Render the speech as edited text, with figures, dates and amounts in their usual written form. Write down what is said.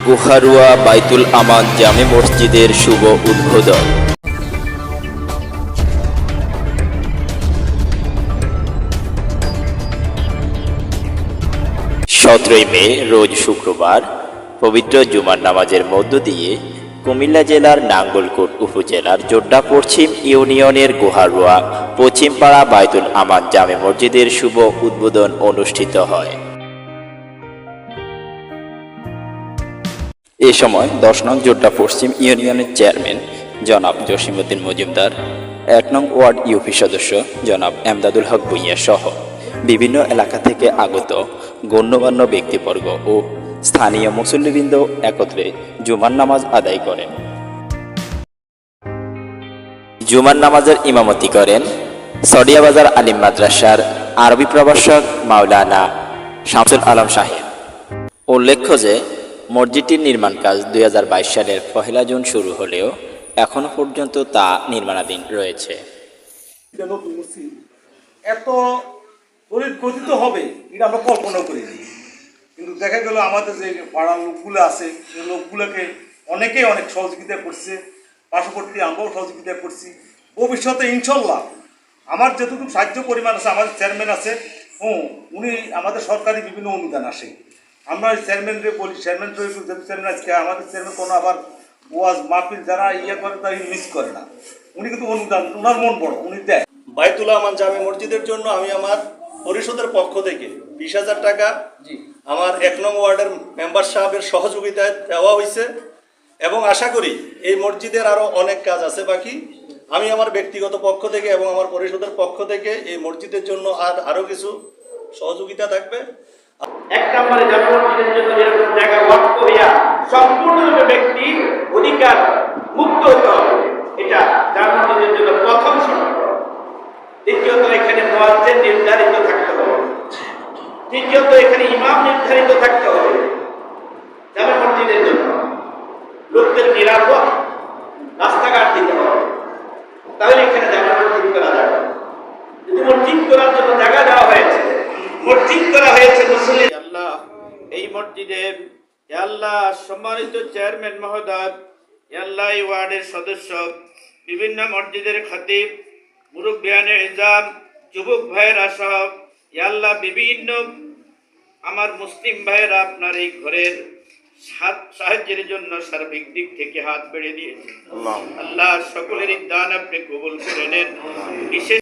গুহারুয়া বাইতুল আমান জামে মসজিদের শুভ উদ্বোধন। 17 মে রোজ শুক্রবার পবিত্র জুমার নামাজের মধ্য দিয়ে কুমিল্লা জেলার নাঙ্গলকোট উপজেলার জোড্ডা পশ্চিম ইউনিয়নের গুহারুয়া পশ্চিমপাড়া বাইতুল আমান জামে মসজিদের শুভ উদ্বোধন অনুষ্ঠিত হয়। এ সময় 10 নং জোড্ডা পশ্চিম ইউনিয়নের চেয়ারম্যান জনাব জসিমউদ্দিন মজুমদার, 1 নং ওয়ার্ড ইউপি সদস্য জনাব এমদাদুল হক ভূঁইয়া সহ বিভিন্ন এলাকা থেকে আগত গণ্যমান্য ব্যক্তিবর্গ ও স্থানীয় মুসল্লিবৃন্দ একত্রে জুমার নামাজ আদায় করেন। জুমার নামাজের ইমামতি করেন সডিয়াবাজার আলিম মাদ্রাসার আরবি প্রভাষক মাওলানা শামসুল আলম সাহেব। উল্লেখ্য যে মসজিদটির নির্মাণ কাজ 2022 সালের 1 জুন শুরু হলেও এখনো পর্যন্ত তা নির্মাণাধীন রয়েছে। এত গঠিত হবে এটা আমরা কল্পনা করিনি, কিন্তু দেখা গেল আমাদের যে পাড়ার লোকগুলো আছে সেই লোকগুলোকে অনেকেই অনেক সহযোগিতা করছে, পার্শ্ববর্তী আমরাও সহযোগিতা করছি। ভবিষ্যতে ইনশাল্লাহ আমার যতটুকু সাহায্য পরিমাণ আছে, আমাদের চেয়ারম্যান আছে, উনি আমাদের সরকারি বিভিন্ন অনুদান আসে, আমরা চেয়ারম্যানকে বলি, চেয়ারম্যান চেয়ারম্যান আজকে আমাদের চেয়ারম্যান কোনো আবার ওয়াজ মাহফিল যারা করে তারা মিস করে না, উনি কিন্তু অনুদান, ওনার মন বড়, উনি দেয়। বাইতুল আমান জামে মসজিদের জন্য আমি আমার পরিষদের পক্ষ থেকে 20,000 টাকা আমার 1 নং ওয়ার্ডের মেম্বার সাহেবের সহযোগিতায় দেওয়া হয়েছে এবং আশা করি এই মসজিদের আরও অনেক কাজ আছে বাকি। আমি আমার ব্যক্তিগত পক্ষ থেকে এবং আমার পরিষদের পক্ষ থেকে এই মসজিদের জন্য আরও কিছু সহযোগিতা থাকবে। 1 নম্বরে জামে মসজিদের জন্য এরকম জায়গা ওয়াকফ হইয়া সম্পূর্ণরূপে ব্যক্তি অধিকার মুক্ত হতে হবে, এটা জামে মসজিদের জন্য প্রথম শর্ত। দ্বিতীয়ত এখানে মুয়াজ্জিন নির্ধারিত থাকতে হবে। তৃতীয়ত এখানে ইমাম নির্ধারিত থাকতে হবে জামে মসজিদের জন্য। লোকদের নিরাপদ রাস্তাঘাট দিতে হবে, তাহলে এখানে জামে মসজিদ করা যাবে। যদি মসজিদ করার জন্য জায়গা দেওয়া হয়েছে, মসজিদ করা হয়েছে মুসলিম আল্লাহ, এই মসজিদে আল্লাহ সম্মানিত চেয়ারম্যান মহোদয়, আল্লাহ এই ওয়ার্ডের সদস্য, বিভিন্ন মসজিদের খতিব, মুরব্বিয়ানে ইজাম, যুবক ভাইয়েরা সহ আল্লাহ বিভিন্ন আমার মুসলিম ভাইয়েরা আপনার এই ঘরের সাহায্যের জন্য সার্বিক দিক থেকে হাত বেড়ে দিয়েছে। আল্লাহ সকলেরই দান আপনি কবুল করে নেন। বিশেষ